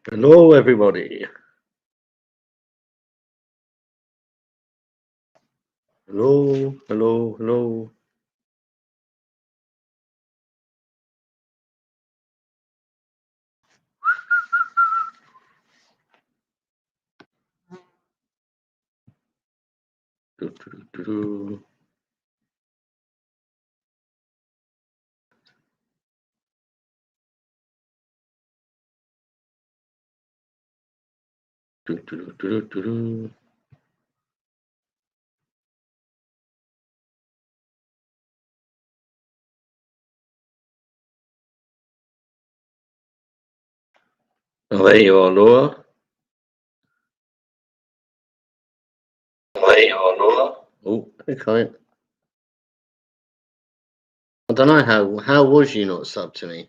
Hello, everybody. Hello, hello, hello. Do, do, do, do, do, do, do, do, do. Oh, there you are, Laura. There you are, Laura. Oh, okay. I don't know how was you not sub to me?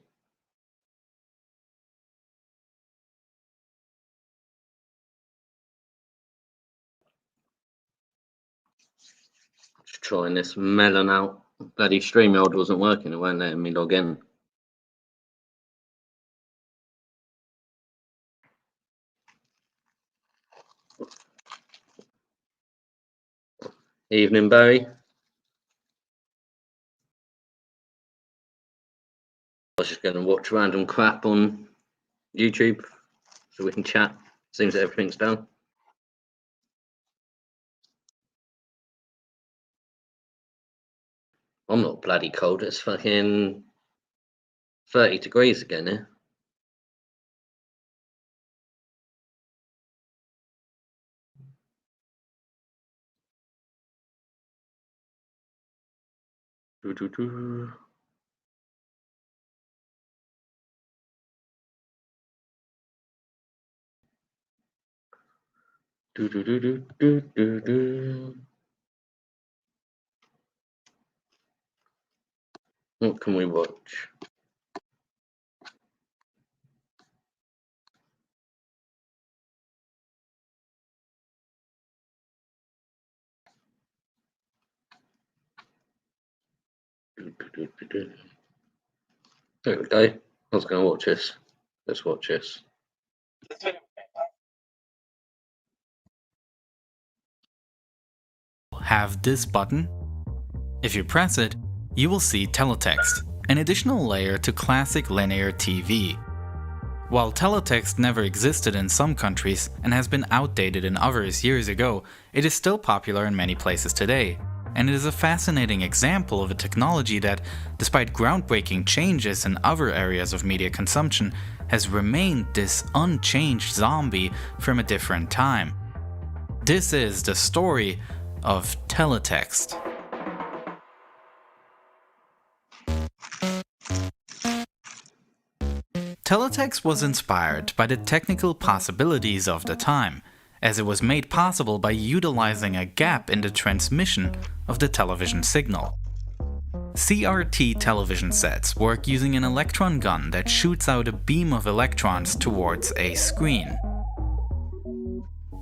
Just trying this melon out. Bloody StreamYard wasn't working. It won't letting me log in. Evening, Barry. I was just going to watch random crap on YouTube so we can chat. Seems that everything's done. I'm not bloody cold. It's fucking 30 degrees again here. Do, do, do. Do, do, do, do, do, do, do. What can we watch? There we go. I was going to watch this. Let's watch this. Have this button. If you press it, you will see teletext, an additional layer to classic linear TV. While teletext never existed in some countries and has been outdated in others years ago, it is still popular in many places today. And it is a fascinating example of a technology that, despite groundbreaking changes in other areas of media consumption, has remained this unchanged zombie from a different time. This is the story of teletext. Teletext was inspired by the technical possibilities of the time, as it was made possible by utilizing a gap in the transmission of the television signal. CRT television sets work using an electron gun that shoots out a beam of electrons towards a screen.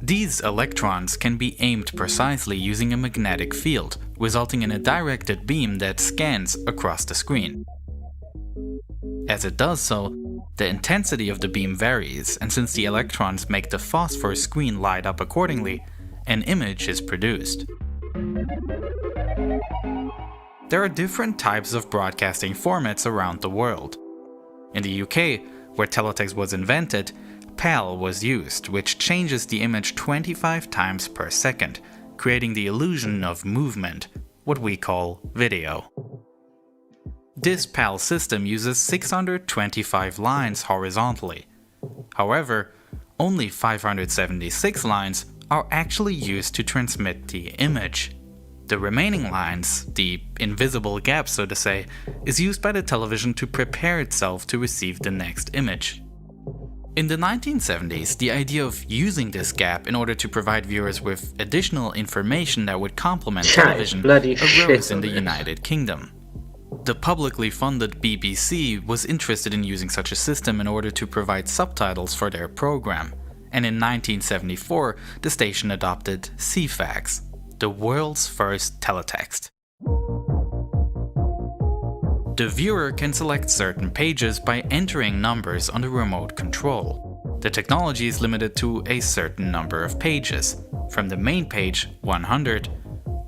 These electrons can be aimed precisely using a magnetic field, resulting in a directed beam that scans across the screen. As it does so, the intensity of the beam varies, and since the electrons make the phosphor screen light up accordingly, an image is produced. There are different types of broadcasting formats around the world. In the UK, where teletext was invented, PAL was used, which changes the image 25 times per second, creating the illusion of movement, what we call video. This PAL system uses 625 lines horizontally. However, only 576 lines are actually used to transmit the image. The remaining lines, the invisible gap so to say, is used by the television to prepare itself to receive the next image. In the 1970s, the idea of using this gap in order to provide viewers with additional information that would complement television arose in the United Kingdom. The publicly funded BBC was interested in using such a system in order to provide subtitles for their program, and in 1974 the station adopted CFAX, the world's first teletext. The viewer can select certain pages by entering numbers on the remote control. The technology is limited to a certain number of pages, from the main page, 100,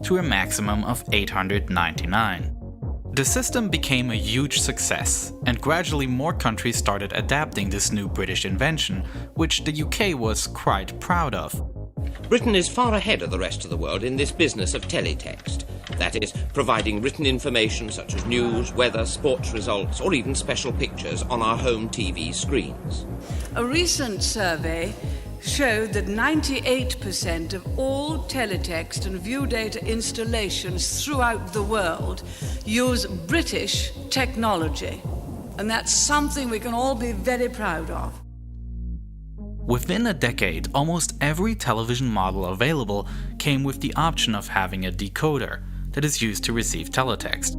to a maximum of 899. The system became a huge success, and gradually more countries started adapting this new British invention, which the UK was quite proud of. Britain is far ahead of the rest of the world in this business of teletext. That is, providing written information such as news, weather, sports results, or even special pictures on our home TV screens. A recent survey showed that 98% of all teletext and view data installations throughout the world use British technology. And that's something we can all be very proud of. Within a decade, almost every television model available came with the option of having a decoder that is used to receive teletext.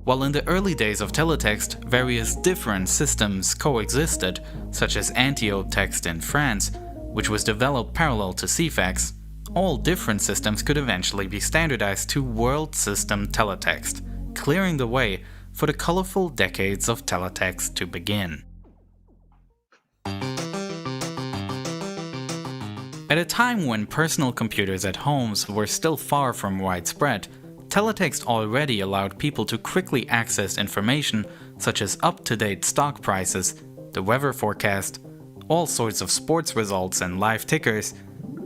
While in the early days of teletext, various different systems coexisted, such as Antio-Text in France, which was developed parallel to CFAX, all different systems could eventually be standardized to World System Teletext, clearing the way for the colorful decades of teletext to begin. At a time when personal computers at homes were still far from widespread, teletext already allowed people to quickly access information such as up-to-date stock prices, the weather forecast, all sorts of sports results and live tickers,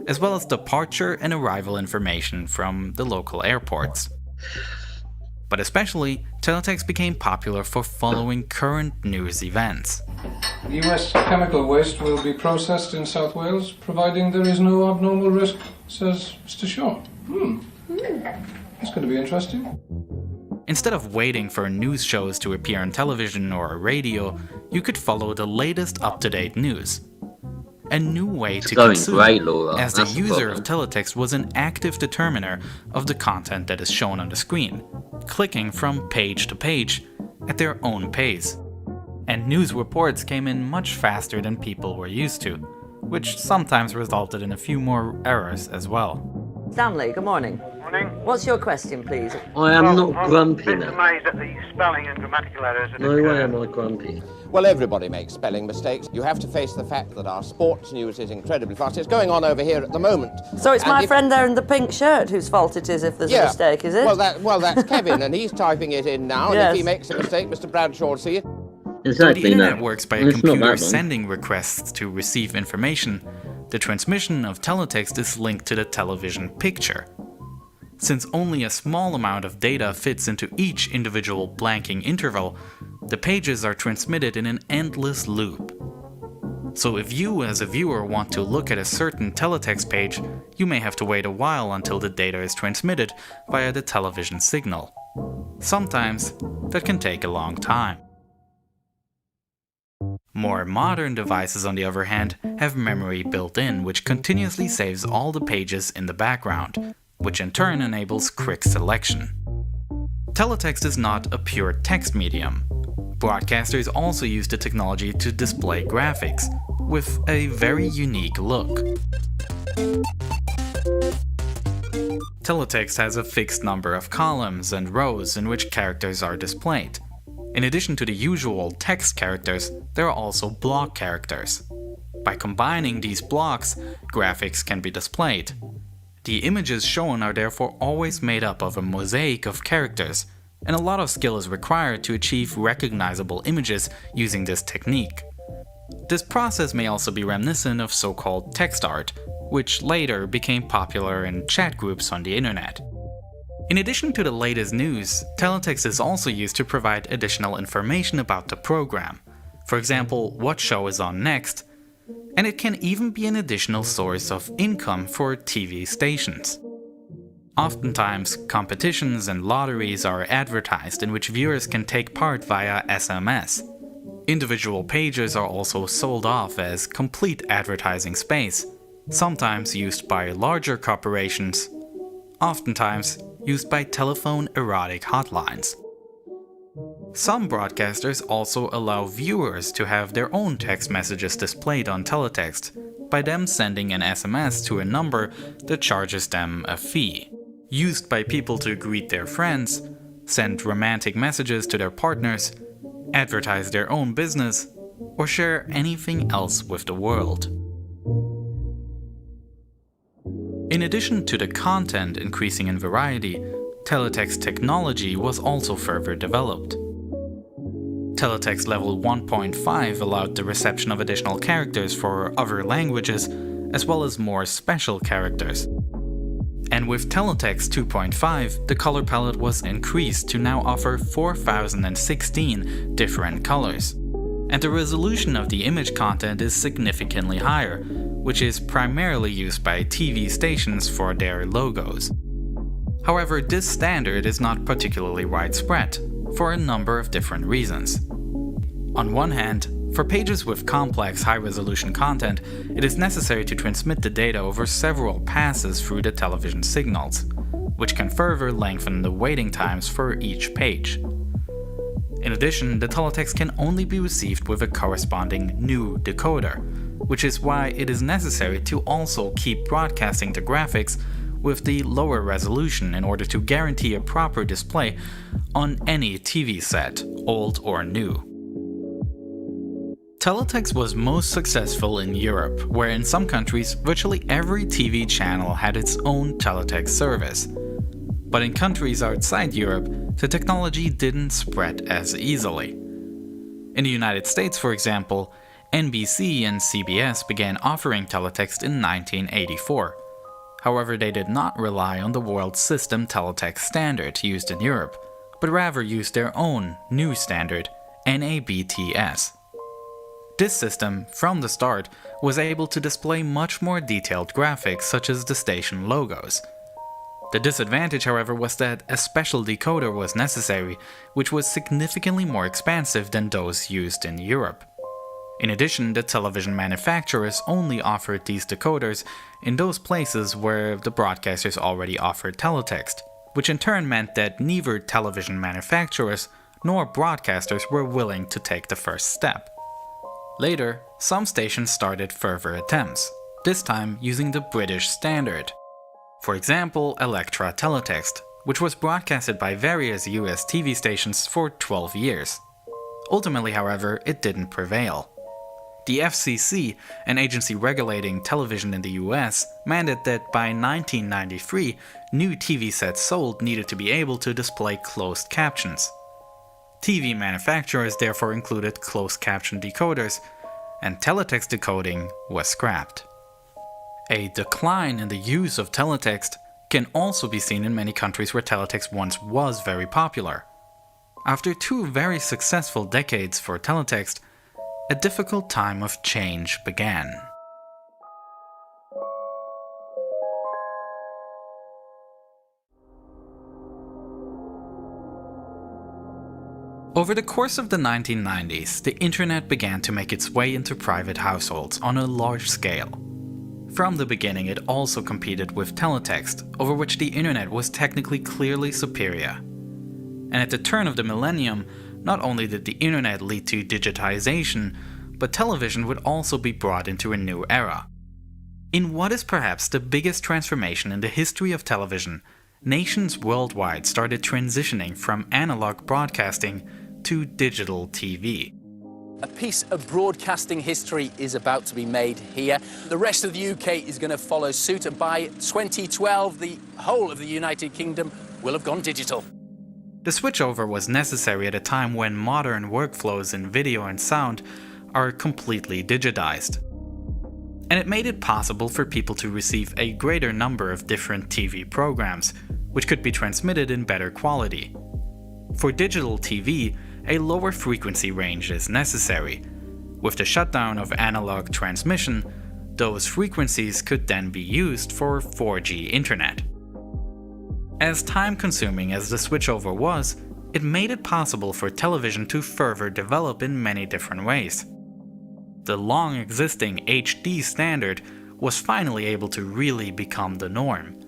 as well as departure and arrival information from the local airports. But especially, teletext became popular for following current news events. US chemical waste will be processed in South Wales, providing there is no abnormal risk, says Mr. Shaw. That's going to be interesting. Instead of waiting for news shows to appear on television or radio, you could follow the latest up-to-date news. A new way to consume, as the user of teletext was an active determiner of the content that is shown on the screen, clicking from page to page at their own pace. And news reports came in much faster than people were used to, which sometimes resulted in a few more errors as well. Stanley, good morning. Morning. What's your question, please? I am not grumpy I'm a now. bit amazed at the spelling and grammatical errors that No occur. way am I grumpy. Well, everybody makes spelling mistakes. You have to face the fact that our sports news is incredibly fast. It's going on over here at the moment. So it's And my if- friend there in the pink shirt whose fault it is if there's a mistake, is it? Well, that's Kevin, and he's typing it in now. And Yes. if he makes a mistake, Mr. Bradshaw will see it. So the Exactly, internet no. works by And a it's not computer that long. sending requests to receive information. The transmission of teletext is linked to the television picture. Since only a small amount of data fits into each individual blanking interval, the pages are transmitted in an endless loop. So if you as a viewer want to look at a certain teletext page, you may have to wait a while until the data is transmitted via the television signal. Sometimes that can take a long time. More modern devices, on the other hand, have memory built in, which continuously saves all the pages in the background, which in turn enables quick selection. Teletext is not a pure text medium. Broadcasters also use the technology to display graphics, with a very unique look. Teletext has a fixed number of columns and rows in which characters are displayed. In addition to the usual text characters, there are also block characters. By combining these blocks, graphics can be displayed. The images shown are therefore always made up of a mosaic of characters, and a lot of skill is required to achieve recognizable images using this technique. This process may also be reminiscent of so-called text art, which later became popular in chat groups on the internet. In addition to the latest news, teletext is also used to provide additional information about the program. For example, what show is on next, and it can even be an additional source of income for TV stations. Oftentimes, competitions and lotteries are advertised in which viewers can take part via SMS. Individual pages are also sold off as complete advertising space, sometimes used by larger corporations, oftentimes used by telephone erotic hotlines. Some broadcasters also allow viewers to have their own text messages displayed on teletext by them sending an SMS to a number that charges them a fee. Used by people to greet their friends, send romantic messages to their partners, advertise their own business, or share anything else with the world. In addition to the content increasing in variety, teletext technology was also further developed. Teletext level 1.5 allowed the reception of additional characters for other languages, as well as more special characters. And with Teletext 2.5, the color palette was increased to now offer 4016 different colors. And the resolution of the image content is significantly higher, which is primarily used by TV stations for their logos. However, this standard is not particularly widespread, for a number of different reasons. On one hand, for pages with complex high-resolution content, it is necessary to transmit the data over several passes through the television signals, which can further lengthen the waiting times for each page. In addition, the teletext can only be received with a corresponding new decoder, which is why it is necessary to also keep broadcasting the graphics with the lower resolution in order to guarantee a proper display on any TV set, old or new. Teletext was most successful in Europe, where in some countries virtually every TV channel had its own teletext service. But in countries outside Europe, the technology didn't spread as easily. In the United States, for example, NBC and CBS began offering teletext in 1984. However, they did not rely on the world system teletext standard used in Europe, but rather used their own new standard, NABTS. This system, from the start, was able to display much more detailed graphics such as the station logos. The disadvantage, however, was that a special decoder was necessary, which was significantly more expensive than those used in Europe. In addition, the television manufacturers only offered these decoders in those places where the broadcasters already offered teletext, which in turn meant that neither television manufacturers nor broadcasters were willing to take the first step. Later, some stations started further attempts, this time using the British standard. For example, Electra Teletext, which was broadcasted by various US TV stations for 12 years. Ultimately, however, it didn't prevail. The FCC, an agency regulating television in the US, mandated that by 1993, new TV sets sold needed to be able to display closed captions. TV manufacturers therefore included closed caption decoders, and teletext decoding was scrapped. A decline in the use of teletext can also be seen in many countries where teletext once was very popular. After 2 very successful decades for teletext, a difficult time of change began. Over the course of the 1990s, the internet began to make its way into private households on a large scale. From the beginning, it also competed with teletext, over which the internet was technically clearly superior. And at the turn of the millennium, not only did the internet lead to digitization, but television would also be brought into a new era. In what is perhaps the biggest transformation in the history of television, nations worldwide started transitioning from analog broadcasting to digital TV. A piece of broadcasting history is about to be made here. The rest of the UK is going to follow suit, and by 2012, the whole of the United Kingdom will have gone digital. The switchover was necessary at a time when modern workflows in video and sound are completely digitized. And it made it possible for people to receive a greater number of different TV programs, which could be transmitted in better quality. For digital TV, a lower frequency range is necessary. With the shutdown of analog transmission, those frequencies could then be used for 4G internet. As time-consuming as the switchover was, it made it possible for television to further develop in many different ways. The long-existing HD standard was finally able to really become the norm,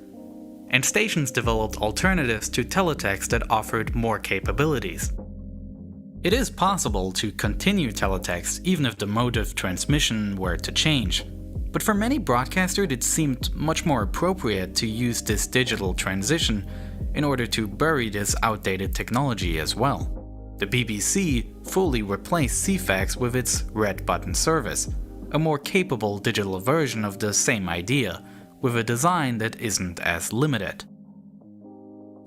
and stations developed alternatives to teletext that offered more capabilities. It is possible to continue teletext even if the mode of transmission were to change, but for many broadcasters it seemed much more appropriate to use this digital transition in order to bury this outdated technology as well. The BBC fully replaced CFAX with its Red Button service, a more capable digital version of the same idea, with a design that isn't as limited.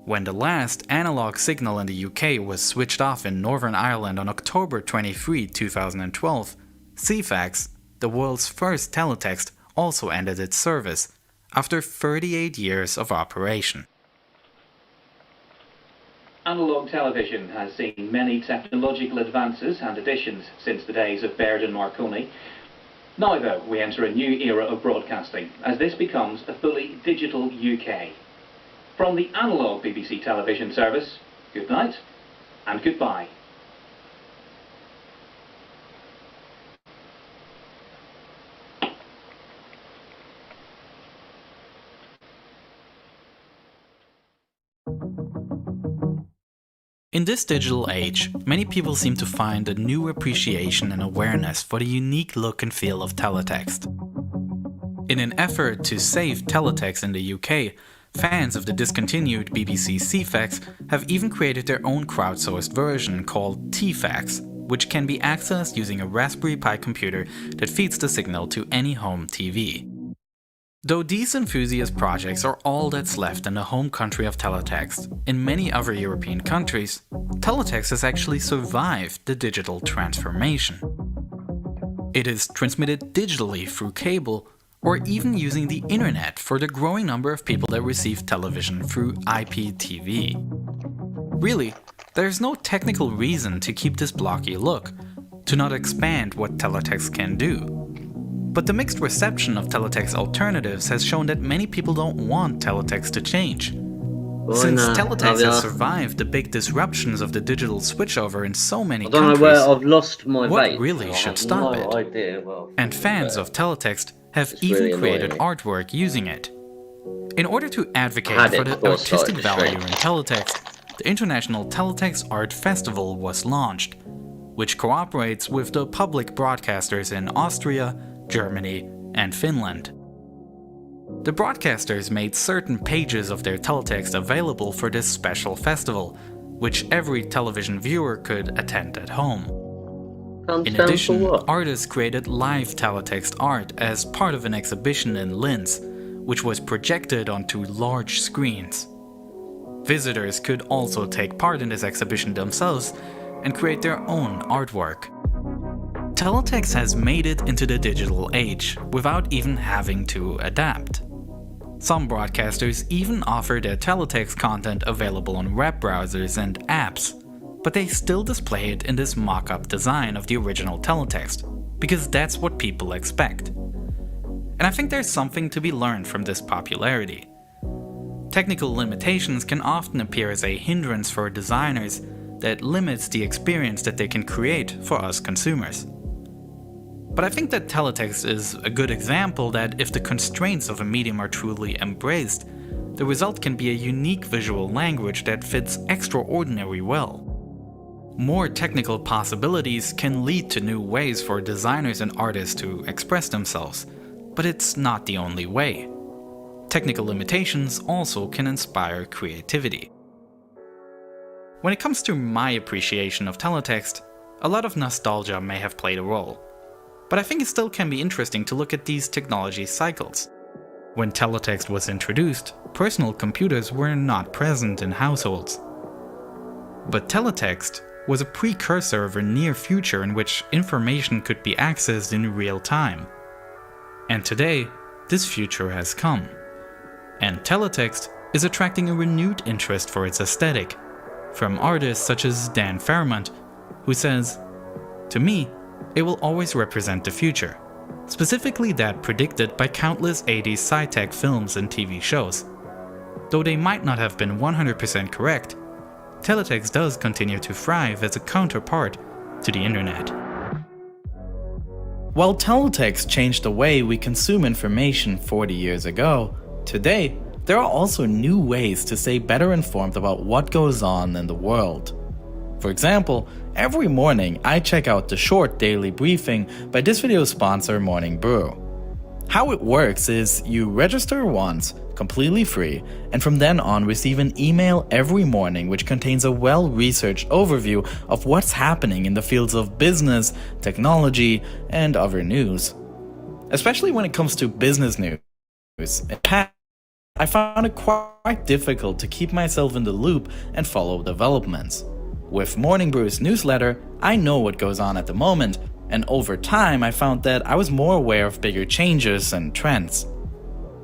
When the last analog signal in the UK was switched off in Northern Ireland on October 23, 2012, CFAX, the world's first teletext, also ended its service after 38 years of operation. Analog television has seen many technological advances and additions since the days of Baird and Marconi. Now though, we enter a new era of broadcasting, as this becomes a fully digital UK. From the analog BBC television service, good night and goodbye. In this digital age, many people seem to find a new appreciation and awareness for the unique look and feel of teletext. In an effort to save teletext in the UK, fans of the discontinued BBC CFAX have even created their own crowdsourced version called TFAX, which can be accessed using a Raspberry Pi computer that feeds the signal to any home TV. Though these enthusiast projects are all that's left in the home country of teletext, in many other European countries, teletext has actually survived the digital transformation. It is transmitted digitally through cable, or even using the internet for the growing number of people that receive television through IPTV. Really, there's no technical reason to keep this blocky look, to not expand what teletext can do. But the mixed reception of teletext alternatives has shown that many people don't want teletext to change. Since teletext has survived the big disruptions of the digital switchover in so many countries, where I've lost my what really should stop it? And fans of teletext have even created artwork using it. In order to advocate for the artistic value in teletext, the International Teletext Art Festival was launched, which cooperates with the public broadcasters in Austria, Germany, and Finland. The broadcasters made certain pages of their teletext available for this special festival, which every television viewer could attend at home. In addition, artists created live teletext art as part of an exhibition in Linz, which was projected onto large screens. Visitors could also take part in this exhibition themselves and create their own artwork. Teletext has made it into the digital age without even having to adapt. Some broadcasters even offer their teletext content available on web browsers and apps, but they still display it in this mock-up design of the original teletext, because that's what people expect. And I think there's something to be learned from this popularity. Technical limitations can often appear as a hindrance for designers that limits the experience that they can create for us consumers. But I think that teletext is a good example that if the constraints of a medium are truly embraced, the result can be a unique visual language that fits extraordinarily well. More technical possibilities can lead to new ways for designers and artists to express themselves, but it's not the only way. Technical limitations also can inspire creativity. When it comes to my appreciation of teletext, a lot of nostalgia may have played a role. But I think it still can be interesting to look at these technology cycles. When teletext was introduced, personal computers were not present in households. But teletext was a precursor of a near future in which information could be accessed in real time. And today, this future has come. And teletext is attracting a renewed interest for its aesthetic, from artists such as Dan Fairmont, who says, "To me, it will always represent the future, specifically that predicted by countless 80s sci-tech films and TV shows. Though they might not have been 100% correct, teletext does continue to thrive as a counterpart to the internet." While teletext changed the way we consume information 40 years ago, today there are also new ways to stay better informed about what goes on in the world. For example, every morning I check out the short daily briefing by this video's sponsor Morning Brew. How it works is you register once, completely free, and from then on receive an email every morning which contains a well-researched overview of what's happening in the fields of business, technology, and other news. Especially when it comes to business news. I found it quite difficult to keep myself in the loop and follow developments. With Morning Brew's newsletter, I know what goes on at the moment, and over time I found that I was more aware of bigger changes and trends.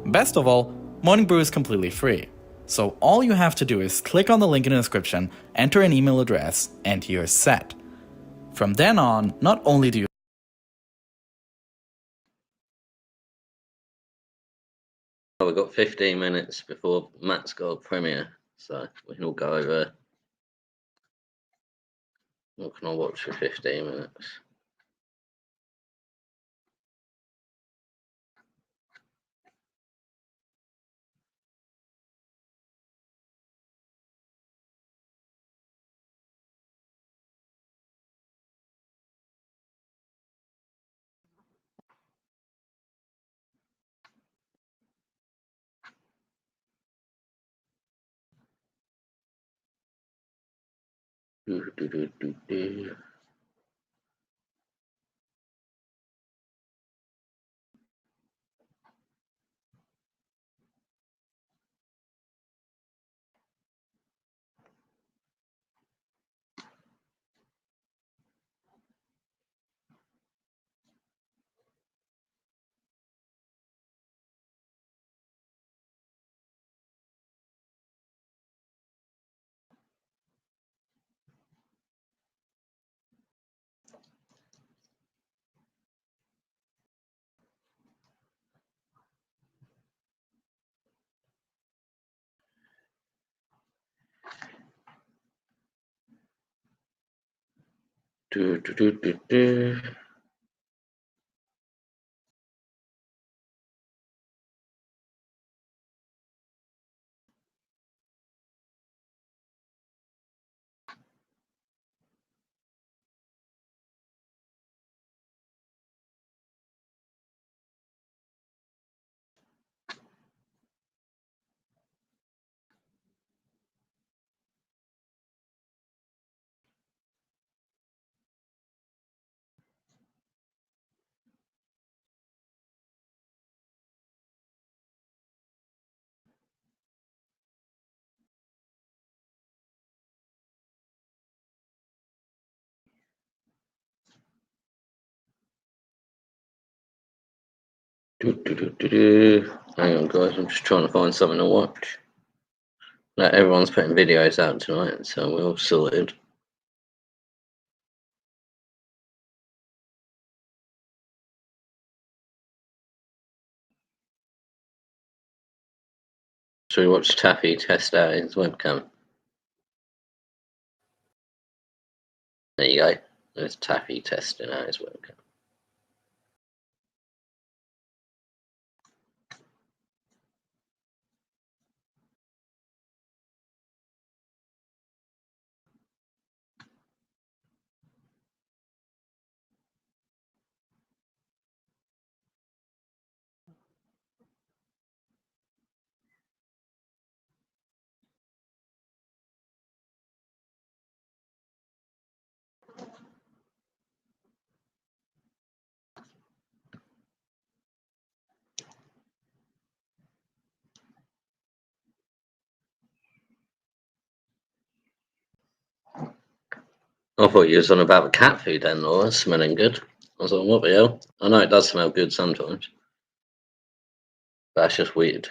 Best of all, Morning Brew is completely free, so all you have to do is click on the link in the description, enter an email address, and you're set. From then on, not only do you We've got 15 minutes before Matt's got a premiere, so we can all go over. What can I watch for 15 minutes? Do. Hang on, guys, I'm just trying to find something to watch. Like, everyone's putting videos out tonight, so we're all sorted. Should we watch Taffy test out his webcam? There you go. There's Taffy testing out his webcam. I thought you was on about the cat food then, Laura, smelling good. I was like, what the hell? I know it does smell good sometimes, but that's just weird.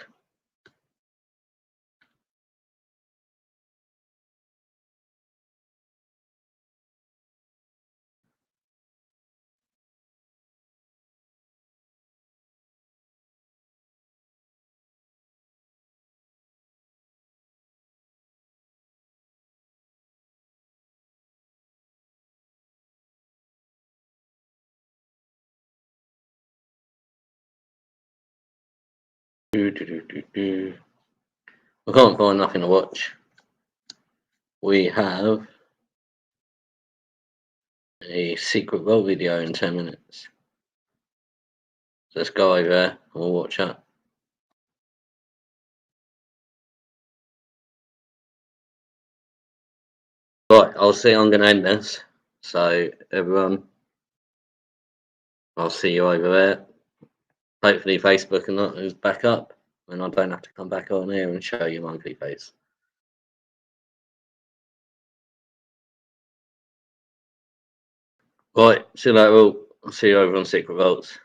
I can't find nothing to watch. We have a secret role video in 10 minutes. Let's go over there and we'll watch that. Right, I'll see. I'm going to end this. So, everyone, I'll see you over there. Hopefully, Facebook and that is back up, and I don't have to come back on here and show you my ugly face. Right, see you later. I'll see you over on Secret Vaults.